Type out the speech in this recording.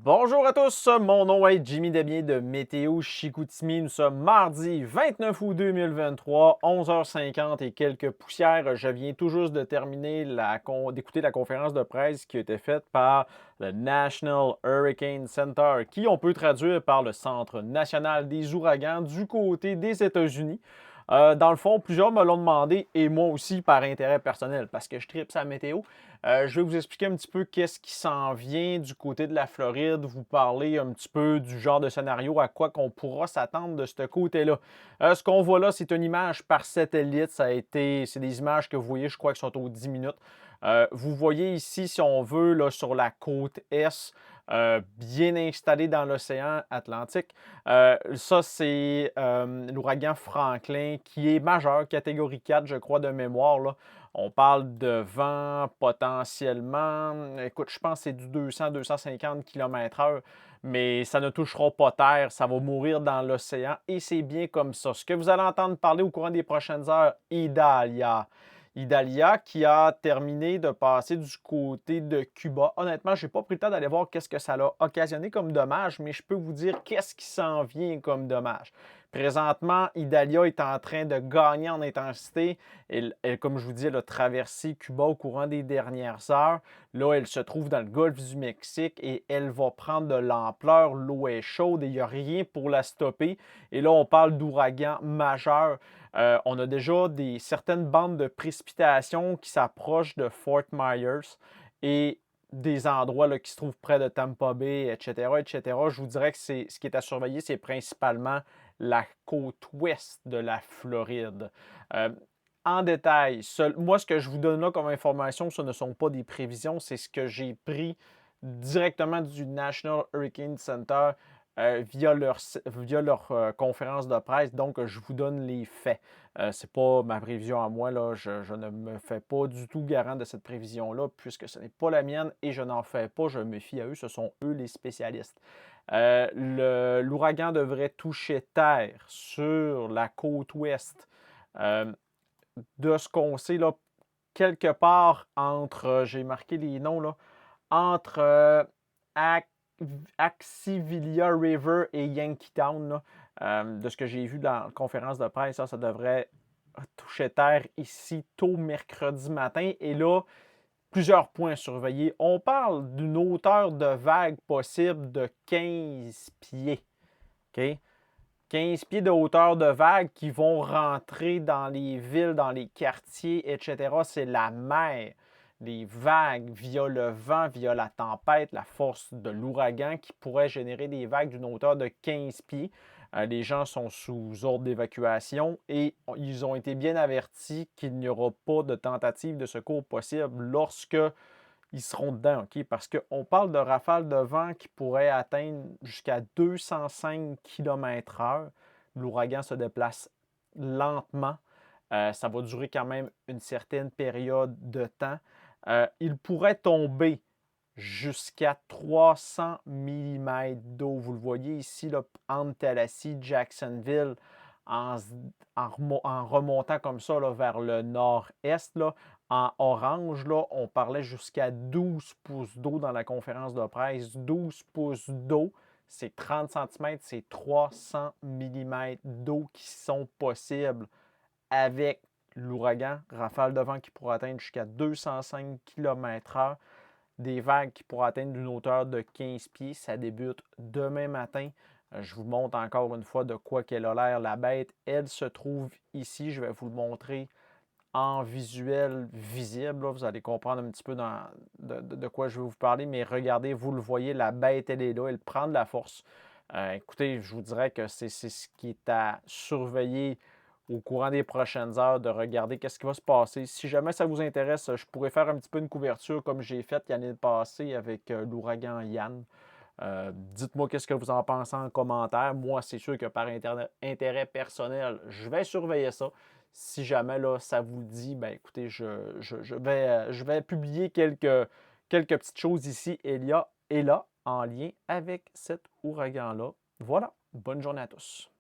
Bonjour à tous, mon nom est Jimmy Desbiens de Météo Chicoutimi. Nous sommes mardi 29 août 2023, 11h50 et quelques poussières. Je viens tout juste de terminer d'écouter la conférence de presse qui a été faite par le National Hurricane Center, qui on peut traduire par le Centre national des ouragans du côté des États-Unis. Dans le fond, plusieurs me l'ont demandé et moi aussi par intérêt personnel parce que je tripe sa météo. Je vais vous expliquer un petit peu qu'est-ce qui s'en vient du côté de la Floride, vous parler un petit peu du genre de scénario à quoi qu'on pourra s'attendre de ce côté-là. Ce qu'on voit là, c'est une image par satellite. C'est des images que vous voyez, je crois, qui sont aux 10 minutes. Vous voyez ici, si on veut, là, sur la côte est, bien installé dans l'océan Atlantique. Ça, c'est l'ouragan Franklin qui est majeur, catégorie 4, je crois, de mémoire, là. On parle de vent potentiellement, écoute, je pense que c'est du 200-250 km/h, mais ça ne touchera pas terre, ça va mourir dans l'océan et c'est bien comme ça. Ce que vous allez entendre parler au courant des prochaines heures, Idalia. Idalia qui a terminé de passer du côté de Cuba. Honnêtement, je n'ai pas pris le temps d'aller voir qu'est-ce que ça a occasionné comme dommage, mais je peux vous dire qu'est-ce qui s'en vient comme dommage. Présentement, Idalia est en train de gagner en intensité. Comme je vous dis, elle a traversé Cuba au courant des dernières heures. Là, elle se trouve dans le golfe du Mexique et elle va prendre de l'ampleur. L'eau est chaude et il n'y a rien pour la stopper. Et là, on parle d'ouragan majeur. On a déjà certaines bandes de précipitations qui s'approchent de Fort Myers et des endroits là, qui se trouvent près de Tampa Bay, etc., etc. Je vous dirais que ce qui est à surveiller, c'est principalement la côte ouest de la Floride. Euh, En détail, moi, ce que je vous donne là comme information, ce ne sont pas des prévisions, c'est ce que j'ai pris directement du National Hurricane Center via leur conférence de presse. Donc, je vous donne les faits. Ce n'est pas ma prévision à moi. Là. Je ne me fais pas du tout garant de cette prévision-là, puisque ce n'est pas la mienne et je n'en fais pas. Je me fie à eux. Ce sont eux les spécialistes. L'ouragan devrait toucher terre sur la côte ouest. De ce qu'on sait, là, quelque part entre, j'ai marqué les noms, là, entre Axivilia River et Yankeetown, là, de ce que j'ai vu dans la conférence de presse, ça devrait toucher terre ici tôt mercredi matin. Et là, plusieurs points surveillés. On parle d'une hauteur de vague possible de 15 pieds. OK? 15 pieds de hauteur de vague qui vont rentrer dans les villes, dans les quartiers, etc. C'est la mer. Les vagues via le vent, via la tempête, la force de l'ouragan qui pourrait générer des vagues d'une hauteur de 15 pieds. Les gens sont sous ordre d'évacuation et ils ont été bien avertis qu'il n'y aura pas de tentative de secours possible lorsque ils seront dedans, OK? Parce qu'on parle de rafales de vent qui pourraient atteindre jusqu'à 205 km/h. L'ouragan se déplace lentement. Ça va durer quand même une certaine période de temps. Il pourrait tomber jusqu'à 300 mm d'eau. Vous le voyez ici, là, entre Tallahassee, Jacksonville, en, en remontant comme ça là, vers le nord-est. Là, en orange, là, on parlait jusqu'à 12 pouces d'eau dans la conférence de presse. 12 pouces d'eau, c'est 30 cm, c'est 300 mm d'eau qui sont possibles avec l'ouragan. Rafale de vent qui pourrait atteindre jusqu'à 205 km/h. Des vagues qui pourraient atteindre une hauteur de 15 pieds. Ça débute demain matin. Je vous montre encore une fois de quoi qu'elle a l'air, la bête. Elle se trouve ici. Je vais vous le montrer en visuel visible. Là. Vous allez comprendre un petit peu de quoi je vais vous parler. Mais regardez, vous le voyez, la bête, elle est là. Elle prend de la force. Écoutez, je vous dirais que c'est ce qui est à surveiller au courant des prochaines heures, de regarder qu'est-ce qui va se passer. Si jamais ça vous intéresse, je pourrais faire un petit peu une couverture comme j'ai fait l'année passée avec l'ouragan Yann. Dites-moi qu'est-ce que vous en pensez en commentaire. Moi, c'est sûr que par intérêt personnel, je vais surveiller ça. Si jamais là, ça vous le dit, ben écoutez, je vais publier quelques petites choses ici et là en lien avec cet ouragan-là. Voilà, bonne journée à tous.